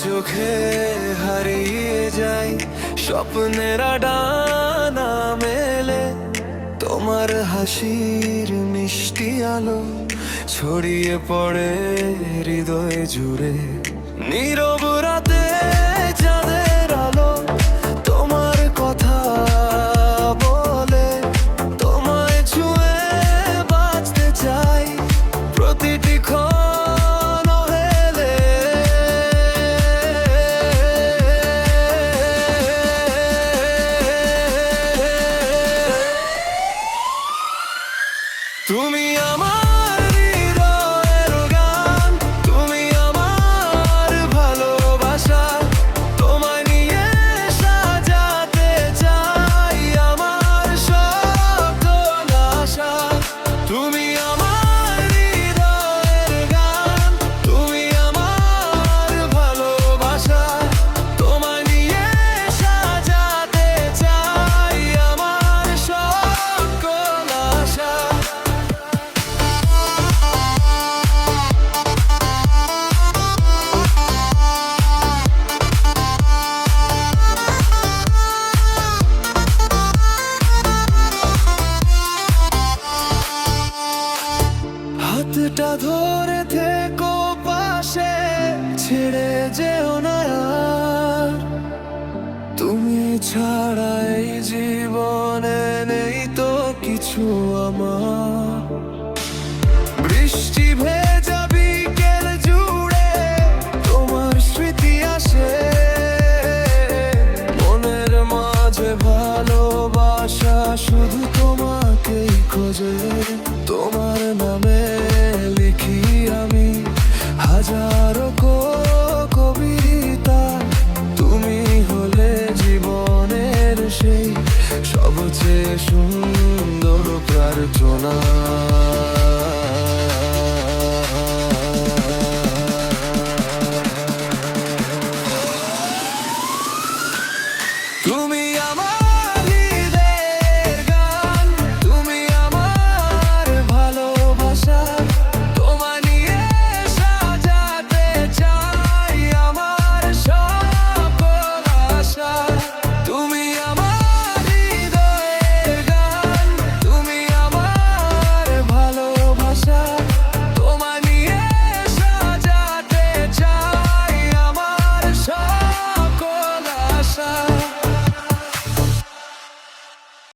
চোখে হারিয়ে যাই, স্বপ্নের ডানা মেলে তোমার হাসির মিষ্টি আলো ছড়িয়ে পড়ে হৃদয় জুড়ে। নীরব রাতে চাঁদের আলো তোমার কথা বলে, তোমায় ছুঁয়ে বাঁচতে চাই প্রতিটি ক্ষণ হেলে। তুমি আমার হৃদয়ের গান, তুমি আমার ভালোবাসা, তোমায় নিয়ে সাজাতে চাই আমার সকল আশা। তুমি আমার হৃদয়ের গান, তুমি আমার ভালোবাসা, তোমায় নিয়ে সাজাতে চাই আমার সকল আশা। হাতটা ধরে থেকো পাশে, ছেড়ে যেও না আর। তুমি ছাড়া এই জীবনে নেই তো কিছু আমার। বৃষ্টি ভেজা বিকেল জুড়ে তোমার স্মৃতি আসে, মনের মাঝে ভালোবাসা শুধু তোমাকেই খোঁজে। তোমার নামে লিখি আমি হাজারো কবিতা, তুমি হলে জীবনের সেই সবচেয়ে সুন্দর প্রার্থনা।